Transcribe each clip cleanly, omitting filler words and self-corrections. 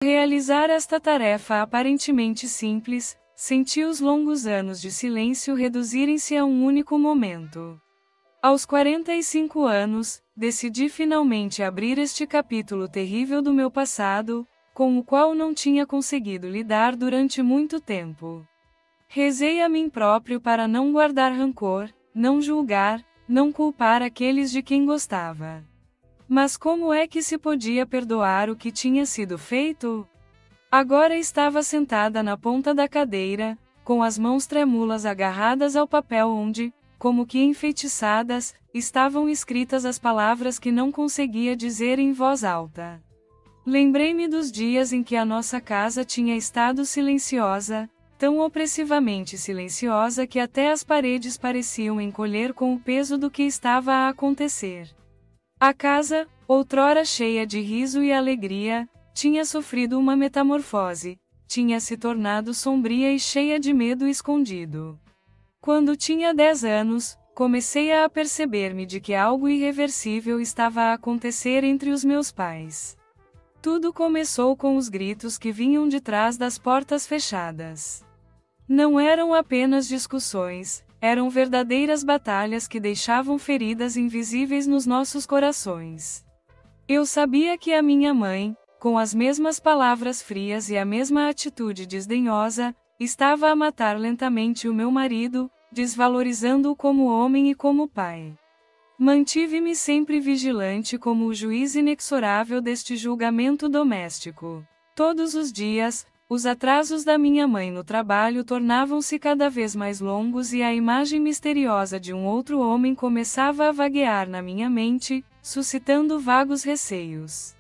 Realizar esta tarefa aparentemente simples, senti os longos anos de silêncio reduzirem-se a um único momento. Aos 45 anos, decidi finalmente abrir este capítulo terrível do meu passado, com o qual não tinha conseguido lidar durante muito tempo. Rezei a mim próprio para não guardar rancor, não julgar, não culpar aqueles de quem gostava. Mas como é que se podia perdoar o que tinha sido feito? Agora estava sentada na ponta da cadeira, com as mãos trêmulas agarradas ao papel onde, como que enfeitiçadas, estavam escritas as palavras que não conseguia dizer em voz alta. Lembrei-me dos dias em que a nossa casa tinha estado silenciosa, tão opressivamente silenciosa que até as paredes pareciam encolher com o peso do que estava a acontecer. A casa, outrora cheia de riso e alegria, tinha sofrido uma metamorfose, tinha se tornado sombria e cheia de medo escondido. Quando tinha 10 anos, comecei a aperceber-me de que algo irreversível estava a acontecer entre os meus pais. Tudo começou com os gritos que vinham de trás das portas fechadas. Não eram apenas discussões, eram verdadeiras batalhas que deixavam feridas invisíveis nos nossos corações. Eu sabia que a minha mãe, com as mesmas palavras frias e a mesma atitude desdenhosa, estava a matar lentamente o meu marido, desvalorizando-o como homem e como pai. Mantive-me sempre vigilante como o juiz inexorável deste julgamento doméstico. Todos os dias, os atrasos da minha mãe no trabalho tornavam-se cada vez mais longos e a imagem misteriosa de um outro homem começava a vaguear na minha mente, suscitando vagos receios.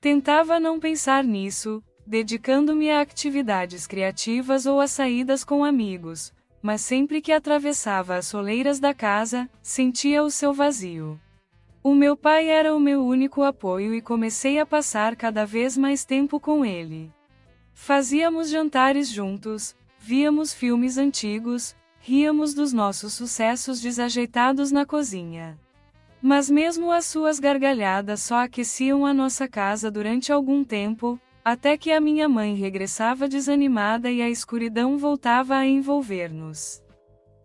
Tentava não pensar nisso, dedicando-me a atividades criativas ou a saídas com amigos, mas sempre que atravessava as soleiras da casa, sentia o seu vazio. O meu pai era o meu único apoio e comecei a passar cada vez mais tempo com ele. Fazíamos jantares juntos, víamos filmes antigos, ríamos dos nossos sucessos desajeitados na cozinha. Mas mesmo as suas gargalhadas só aqueciam a nossa casa durante algum tempo, até que a minha mãe regressava desanimada e a escuridão voltava a envolver-nos.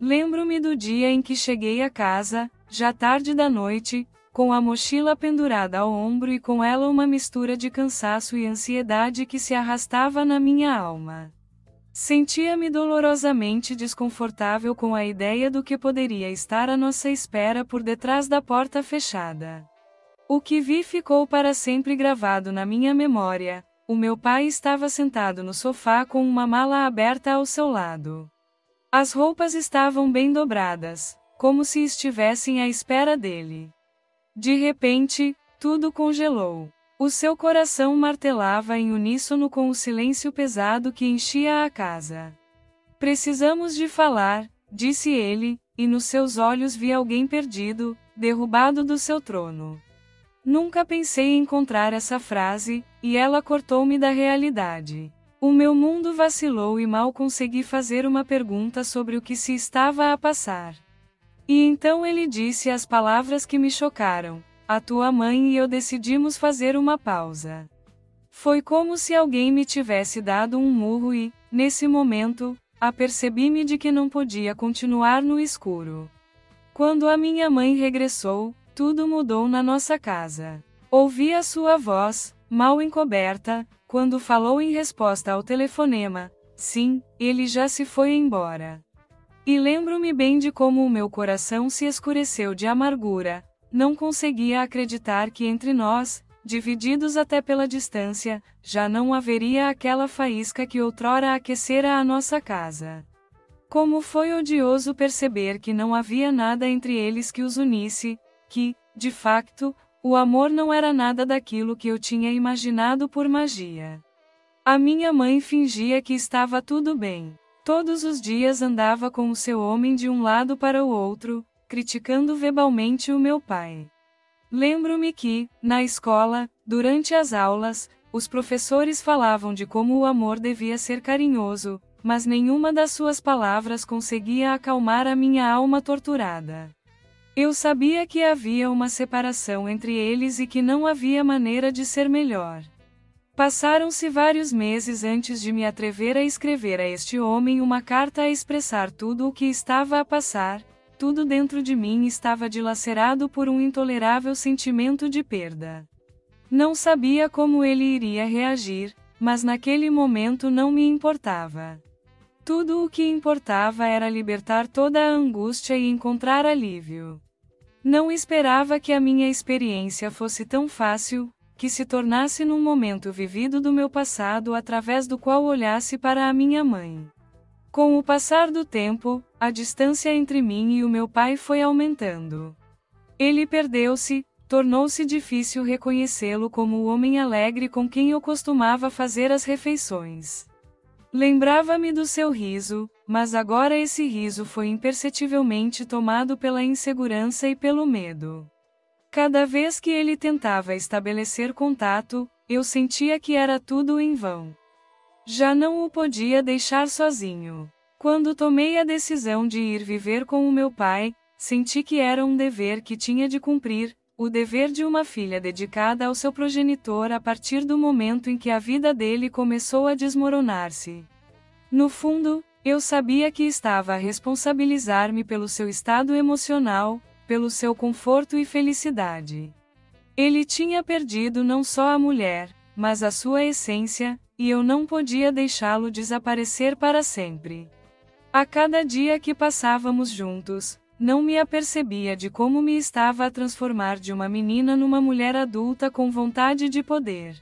Lembro-me do dia em que cheguei a casa, já tarde da noite, com a mochila pendurada ao ombro e com ela uma mistura de cansaço e ansiedade que se arrastava na minha alma. Sentia-me dolorosamente desconfortável com a ideia do que poderia estar à nossa espera por detrás da porta fechada. O que vi ficou para sempre gravado na minha memória. O meu pai estava sentado no sofá com uma mala aberta ao seu lado. As roupas estavam bem dobradas, como se estivessem à espera dele. De repente, tudo congelou. O seu coração martelava em uníssono com o silêncio pesado que enchia a casa. Precisamos de falar, disse ele, e nos seus olhos vi alguém perdido, derrubado do seu trono. Nunca pensei em encontrar essa frase, e ela cortou-me da realidade. O meu mundo vacilou e mal consegui fazer uma pergunta sobre o que se estava a passar. E então ele disse as palavras que me chocaram: a tua mãe e eu decidimos fazer uma pausa. Foi como se alguém me tivesse dado um murro e, nesse momento, apercebi-me de que não podia continuar no escuro. Quando a minha mãe regressou, tudo mudou na nossa casa. Ouvi a sua voz, mal encoberta, quando falou em resposta ao telefonema: sim, ele já se foi embora. E lembro-me bem de como o meu coração se escureceu de amargura. Não conseguia acreditar que entre nós, divididos até pela distância, já não haveria aquela faísca que outrora aquecera a nossa casa. Como foi odioso perceber que não havia nada entre eles que os unisse, que, de facto, o amor não era nada daquilo que eu tinha imaginado por magia. A minha mãe fingia que estava tudo bem. Todos os dias andava com o seu homem de um lado para o outro, criticando verbalmente o meu pai. Lembro-me que, na escola, durante as aulas, os professores falavam de como o amor devia ser carinhoso, mas nenhuma das suas palavras conseguia acalmar a minha alma torturada. Eu sabia que havia uma separação entre eles e que não havia maneira de ser melhor. Passaram-se vários meses antes de me atrever a escrever a este homem uma carta a expressar tudo o que estava a passar. Tudo dentro de mim estava dilacerado por um intolerável sentimento de perda. Não sabia como ele iria reagir, mas naquele momento não me importava. Tudo o que importava era libertar toda a angústia e encontrar alívio. Não esperava que a minha experiência fosse tão fácil, que se tornasse num momento vivido do meu passado através do qual olhasse para a minha mãe. Com o passar do tempo, a distância entre mim e o meu pai foi aumentando. Ele perdeu-se, tornou-se difícil reconhecê-lo como o homem alegre com quem eu costumava fazer as refeições. Lembrava-me do seu riso, mas agora esse riso foi imperceptivelmente tomado pela insegurança e pelo medo. Cada vez que ele tentava estabelecer contato, eu sentia que era tudo em vão. Já não o podia deixar sozinho. Quando tomei a decisão de ir viver com o meu pai, senti que era um dever que tinha de cumprir, o dever de uma filha dedicada ao seu progenitor a partir do momento em que a vida dele começou a desmoronar-se. No fundo, eu sabia que estava a responsabilizar-me pelo seu estado emocional, pelo seu conforto e felicidade. Ele tinha perdido não só a mulher, mas a sua essência, e eu não podia deixá-lo desaparecer para sempre. A cada dia que passávamos juntos, não me apercebia de como me estava a transformar de uma menina numa mulher adulta com vontade de poder.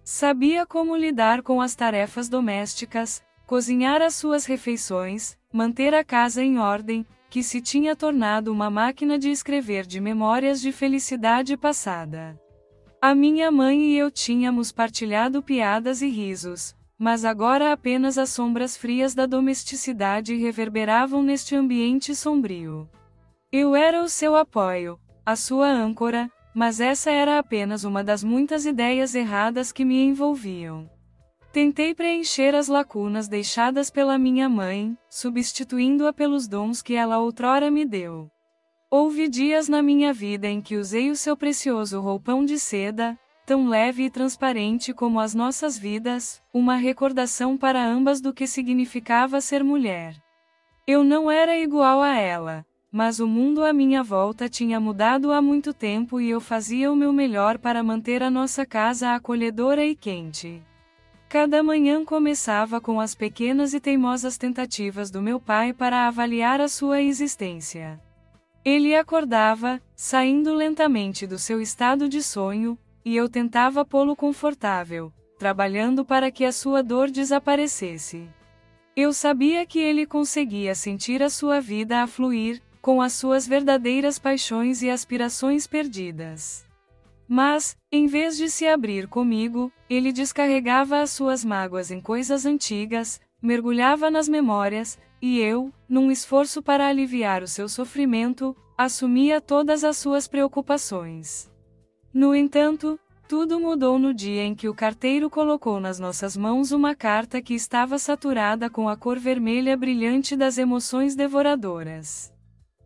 Sabia como lidar com as tarefas domésticas, cozinhar as suas refeições, manter a casa em ordem, que se tinha tornado uma máquina de escrever de memórias de felicidade passada. A minha mãe e eu tínhamos partilhado piadas e risos, mas agora apenas as sombras frias da domesticidade reverberavam neste ambiente sombrio. Eu era o seu apoio, a sua âncora, mas essa era apenas uma das muitas ideias erradas que me envolviam. Tentei preencher as lacunas deixadas pela minha mãe, substituindo-a pelos dons que ela outrora me deu. Houve dias na minha vida em que usei o seu precioso roupão de seda, tão leve e transparente como as nossas vidas, uma recordação para ambas do que significava ser mulher. Eu não era igual a ela, mas o mundo à minha volta tinha mudado há muito tempo e eu fazia o meu melhor para manter a nossa casa acolhedora e quente. Cada manhã começava com as pequenas e teimosas tentativas do meu pai para avaliar a sua existência. Ele acordava, saindo lentamente do seu estado de sonho, e eu tentava pô-lo confortável, trabalhando para que a sua dor desaparecesse. Eu sabia que ele conseguia sentir a sua vida a fluir, com as suas verdadeiras paixões e aspirações perdidas. Mas, em vez de se abrir comigo, ele descarregava as suas mágoas em coisas antigas, mergulhava nas memórias, e eu, num esforço para aliviar o seu sofrimento, assumia todas as suas preocupações. No entanto, tudo mudou no dia em que o carteiro colocou nas nossas mãos uma carta que estava saturada com a cor vermelha brilhante das emoções devoradoras.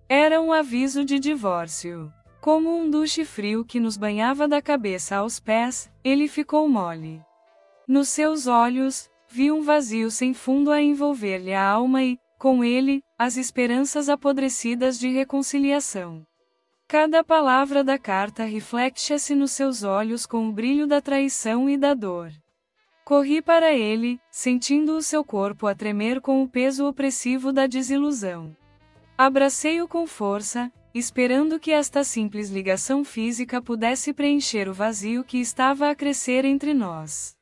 Era um aviso de divórcio. Como um duche frio que nos banhava da cabeça aos pés, ele ficou mole. Nos seus olhos, vi um vazio sem fundo a envolver-lhe a alma e, com ele, as esperanças apodrecidas de reconciliação. Cada palavra da carta refletia-se nos seus olhos com o brilho da traição e da dor. Corri para ele, sentindo o seu corpo a tremer com o peso opressivo da desilusão. Abracei-o com força, esperando que esta simples ligação física pudesse preencher o vazio que estava a crescer entre nós.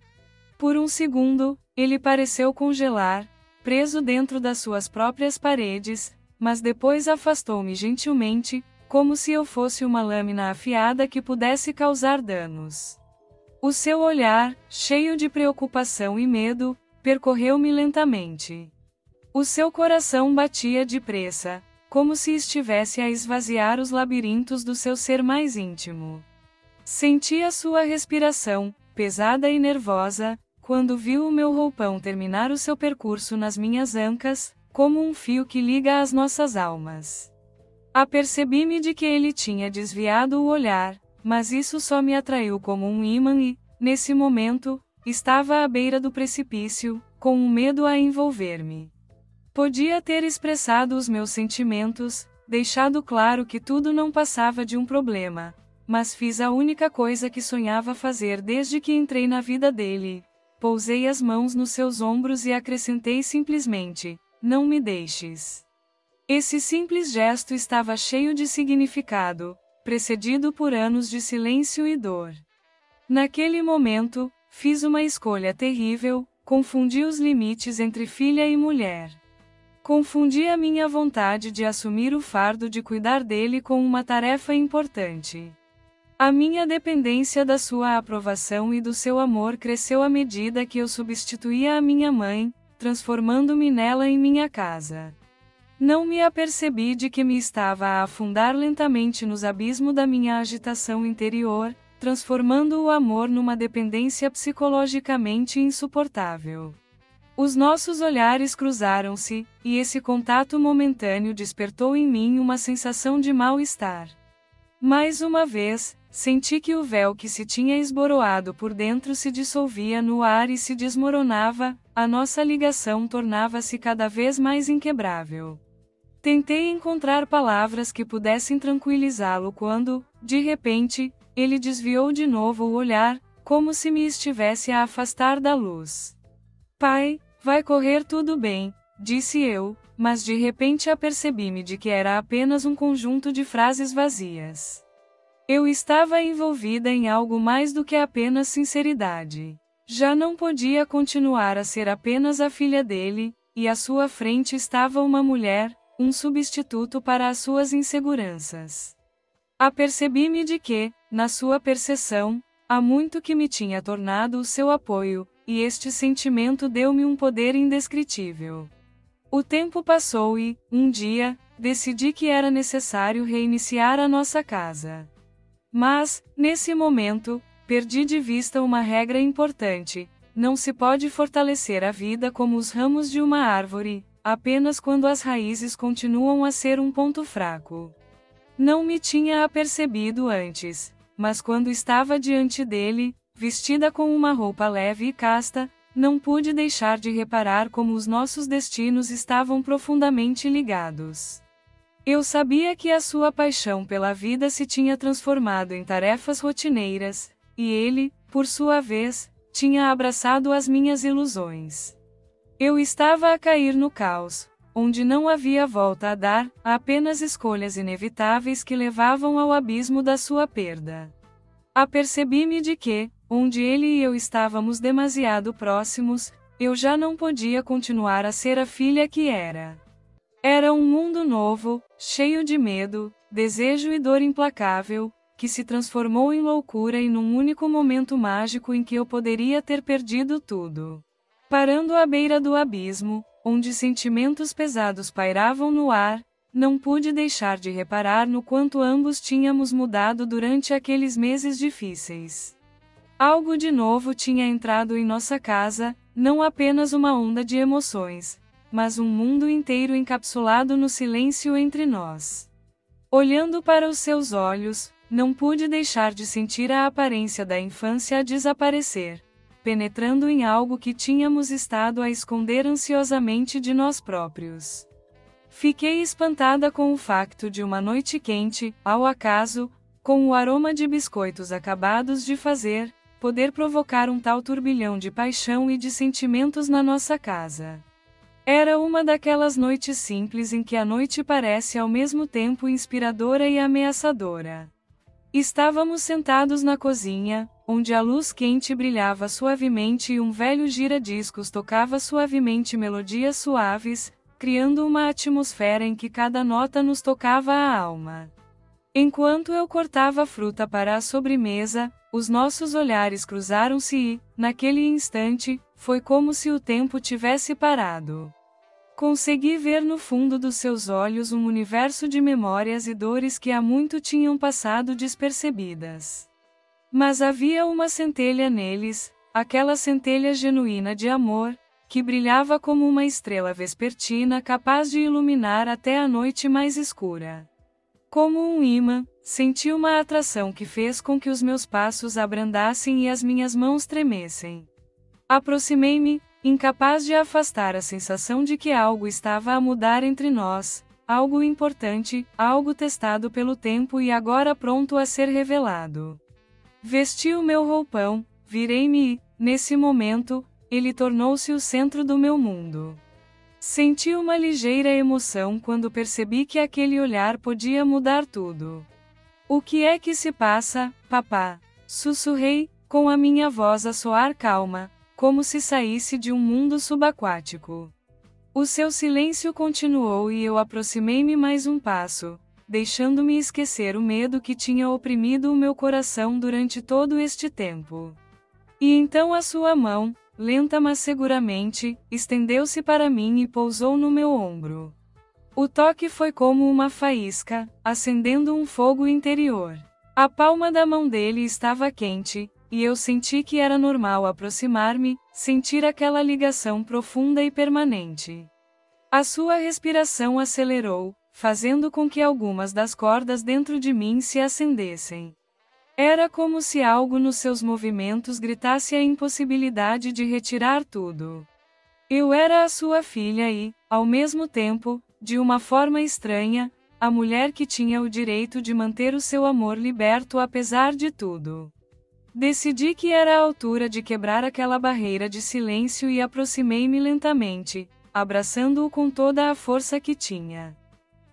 Por um segundo, ele pareceu congelar, preso dentro das suas próprias paredes, mas depois afastou-me gentilmente, como se eu fosse uma lâmina afiada que pudesse causar danos. O seu olhar, cheio de preocupação e medo, percorreu-me lentamente. O seu coração batia depressa, como se estivesse a esvaziar os labirintos do seu ser mais íntimo. Senti a sua respiração, pesada e nervosa, quando viu o meu roupão terminar o seu percurso nas minhas ancas, como um fio que liga as nossas almas. Apercebi-me de que ele tinha desviado o olhar, mas isso só me atraiu como um ímã e, nesse momento, estava à beira do precipício, com um medo a envolver-me. Podia ter expressado os meus sentimentos, deixado claro que tudo não passava de um problema, mas fiz a única coisa que sonhava fazer desde que entrei na vida dele. Pousei as mãos nos seus ombros e acrescentei simplesmente: não me deixes. Esse simples gesto estava cheio de significado, precedido por anos de silêncio e dor. Naquele momento, fiz uma escolha terrível, confundi os limites entre filha e mulher. Confundi a minha vontade de assumir o fardo de cuidar dele com uma tarefa importante. A minha dependência da sua aprovação e do seu amor cresceu à medida que eu substituía a minha mãe, transformando-me nela em minha casa. Não me apercebi de que me estava a afundar lentamente nos abismos da minha agitação interior, transformando o amor numa dependência psicologicamente insuportável. Os nossos olhares cruzaram-se, e esse contato momentâneo despertou em mim uma sensação de mal-estar. Mais uma vez, senti que o véu que se tinha esboroado por dentro se dissolvia no ar e se desmoronava, a nossa ligação tornava-se cada vez mais inquebrável. Tentei encontrar palavras que pudessem tranquilizá-lo quando, de repente, ele desviou de novo o olhar, como se me estivesse a afastar da luz. Pai, vai correr tudo bem, disse eu, mas de repente apercebi-me de que era apenas um conjunto de frases vazias. Eu estava envolvida em algo mais do que apenas sinceridade. Já não podia continuar a ser apenas a filha dele, e à sua frente estava uma mulher, um substituto para as suas inseguranças. Apercebi-me de que, na sua percepção, há muito que me tinha tornado o seu apoio, e este sentimento deu-me um poder indescritível. O tempo passou e, um dia, decidi que era necessário reiniciar a nossa casa. Mas, nesse momento, perdi de vista uma regra importante: não se pode fortalecer a vida como os ramos de uma árvore, apenas quando as raízes continuam a ser um ponto fraco. Não me tinha apercebido antes, mas quando estava diante dele, vestida com uma roupa leve e casta, não pude deixar de reparar como os nossos destinos estavam profundamente ligados. Eu sabia que a sua paixão pela vida se tinha transformado em tarefas rotineiras, e ele, por sua vez, tinha abraçado as minhas ilusões. Eu estava a cair no caos, onde não havia volta a dar, apenas escolhas inevitáveis que levavam ao abismo da sua perda. Apercebi-me de que, onde ele e eu estávamos demasiado próximos, eu já não podia continuar a ser a filha que era. Era um mundo novo, cheio de medo, desejo e dor implacável, que se transformou em loucura e num único momento mágico em que eu poderia ter perdido tudo. Parando à beira do abismo, onde sentimentos pesados pairavam no ar, não pude deixar de reparar no quanto ambos tínhamos mudado durante aqueles meses difíceis. Algo de novo tinha entrado em nossa casa, não apenas uma onda de emoções, mas um mundo inteiro encapsulado no silêncio entre nós. Olhando para os seus olhos, não pude deixar de sentir a aparência da infância a desaparecer, penetrando em algo que tínhamos estado a esconder ansiosamente de nós próprios. Fiquei espantada com o facto de uma noite quente, ao acaso, com o aroma de biscoitos acabados de fazer, poder provocar um tal turbilhão de paixão e de sentimentos na nossa casa. Era uma daquelas noites simples em que a noite parece ao mesmo tempo inspiradora e ameaçadora. Estávamos sentados na cozinha, onde a luz quente brilhava suavemente e um velho gira-discos tocava suavemente melodias suaves, criando uma atmosfera em que cada nota nos tocava a alma. Enquanto eu cortava fruta para a sobremesa, os nossos olhares cruzaram-se e, naquele instante, foi como se o tempo tivesse parado. Consegui ver no fundo dos seus olhos um universo de memórias e dores que há muito tinham passado despercebidas. Mas havia uma centelha neles, aquela centelha genuína de amor, que brilhava como uma estrela vespertina capaz de iluminar até a noite mais escura. Como um imã, senti uma atração que fez com que os meus passos abrandassem e as minhas mãos tremessem. Aproximei-me, incapaz de afastar a sensação de que algo estava a mudar entre nós, algo importante, algo testado pelo tempo e agora pronto a ser revelado. Vesti o meu roupão, virei-me e, nesse momento, ele tornou-se o centro do meu mundo. Senti uma ligeira emoção quando percebi que aquele olhar podia mudar tudo. O que é que se passa, papá? Sussurrei, com a minha voz a soar calma, como se saísse de um mundo subaquático. O seu silêncio continuou e eu aproximei-me mais um passo, deixando-me esquecer o medo que tinha oprimido o meu coração durante todo este tempo. E então a sua mão, lenta mas seguramente, estendeu-se para mim e pousou no meu ombro. O toque foi como uma faísca, acendendo um fogo interior. A palma da mão dele estava quente, e eu senti que era normal aproximar-me, sentir aquela ligação profunda e permanente. A sua respiração acelerou, fazendo com que algumas das cordas dentro de mim se acendessem. Era como se algo nos seus movimentos gritasse a impossibilidade de retirar tudo. Eu era a sua filha e, ao mesmo tempo, de uma forma estranha, a mulher que tinha o direito de manter o seu amor liberto apesar de tudo. Decidi que era a altura de quebrar aquela barreira de silêncio e aproximei-me lentamente, abraçando-o com toda a força que tinha.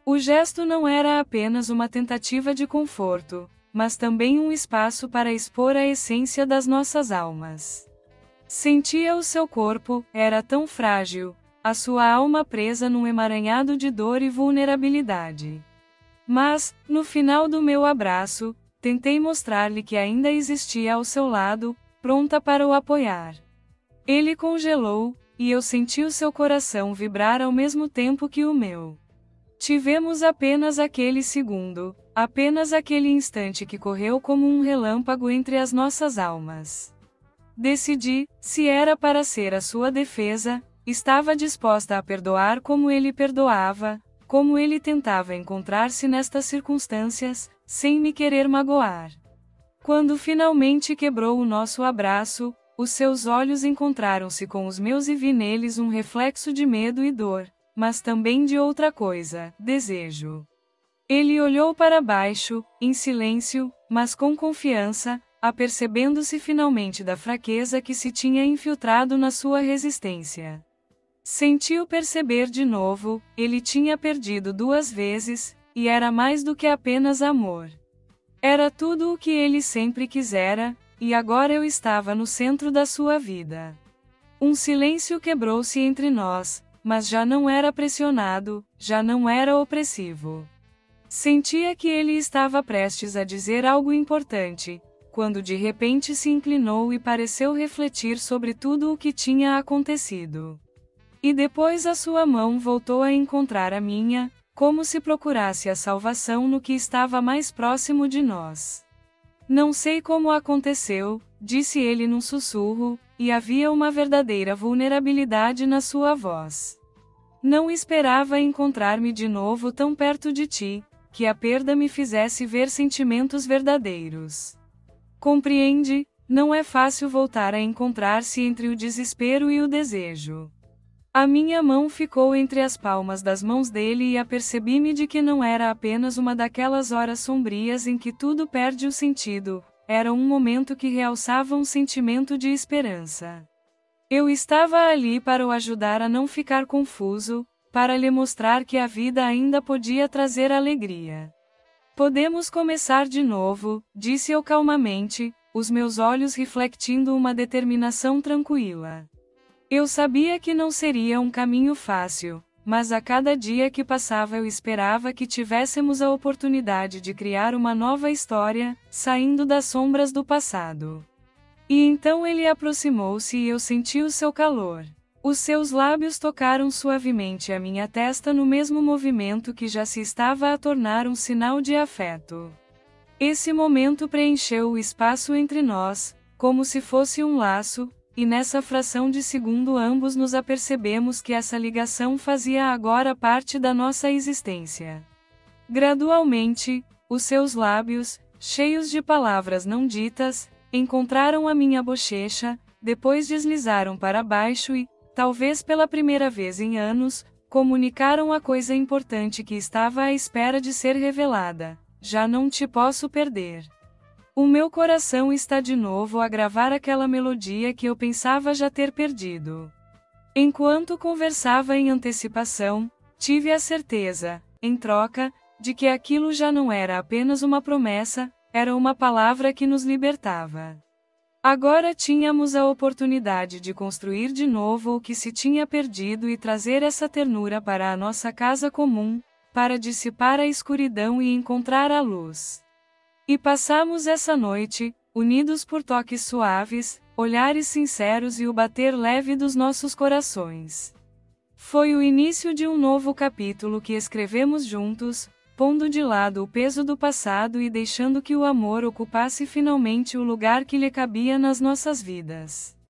O gesto não era apenas uma tentativa de conforto, mas também um espaço para expor a essência das nossas almas. Sentia o seu corpo, era tão frágil, a sua alma presa num emaranhado de dor e vulnerabilidade. Mas, no final do meu abraço, tentei mostrar-lhe que ainda existia ao seu lado, pronta para o apoiar. Ele congelou, e eu senti o seu coração vibrar ao mesmo tempo que o meu. Tivemos apenas aquele segundo, apenas aquele instante que correu como um relâmpago entre as nossas almas. Decidi, se era para ser a sua defesa, estava disposta a perdoar como ele perdoava, como ele tentava encontrar-se nestas circunstâncias, sem me querer magoar. Quando finalmente quebrou o nosso abraço, os seus olhos encontraram-se com os meus e vi neles um reflexo de medo e dor, mas também de outra coisa, desejo. Ele olhou para baixo, em silêncio, mas com confiança, apercebendo-se finalmente da fraqueza que se tinha infiltrado na sua resistência. Sentiu perceber de novo, ele tinha perdido 2 vezes, e era mais do que apenas amor. Era tudo o que ele sempre quisera, e agora eu estava no centro da sua vida. Um silêncio quebrou-se entre nós, mas já não era pressionado, já não era opressivo. Sentia que ele estava prestes a dizer algo importante, quando de repente se inclinou e pareceu refletir sobre tudo o que tinha acontecido. E depois a sua mão voltou a encontrar a minha, como se procurasse a salvação no que estava mais próximo de nós. Não sei como aconteceu, disse ele num sussurro, e havia uma verdadeira vulnerabilidade na sua voz. Não esperava encontrar-me de novo tão perto de ti, que a perda me fizesse ver sentimentos verdadeiros. Compreende, não é fácil voltar a encontrar-se entre o desespero e o desejo. A minha mão ficou entre as palmas das mãos dele e apercebi-me de que não era apenas uma daquelas horas sombrias em que tudo perde o sentido, era um momento que realçava um sentimento de esperança. Eu estava ali para o ajudar a não ficar confuso, para lhe mostrar que a vida ainda podia trazer alegria. Podemos começar de novo, disse eu calmamente, os meus olhos refletindo uma determinação tranquila. Eu sabia que não seria um caminho fácil, mas a cada dia que passava eu esperava que tivéssemos a oportunidade de criar uma nova história, saindo das sombras do passado. E então ele aproximou-se e eu senti o seu calor. Os seus lábios tocaram suavemente a minha testa no mesmo movimento que já se estava a tornar um sinal de afeto. Esse momento preencheu o espaço entre nós, como se fosse um laço, e nessa fração de segundo ambos nos apercebemos que essa ligação fazia agora parte da nossa existência. Gradualmente, os seus lábios, cheios de palavras não ditas, encontraram a minha bochecha, depois deslizaram para baixo e, talvez pela primeira vez em anos, comunicaram a coisa importante que estava à espera de ser revelada: já não te posso perder. O meu coração está de novo a gravar aquela melodia que eu pensava já ter perdido. Enquanto conversava em antecipação, tive a certeza, em troca, de que aquilo já não era apenas uma promessa, era uma palavra que nos libertava. Agora tínhamos a oportunidade de construir de novo o que se tinha perdido e trazer essa ternura para a nossa casa comum, para dissipar a escuridão e encontrar a luz. E passamos essa noite, unidos por toques suaves, olhares sinceros e o bater leve dos nossos corações. Foi o início de um novo capítulo que escrevemos juntos, pondo de lado o peso do passado e deixando que o amor ocupasse finalmente o lugar que lhe cabia nas nossas vidas.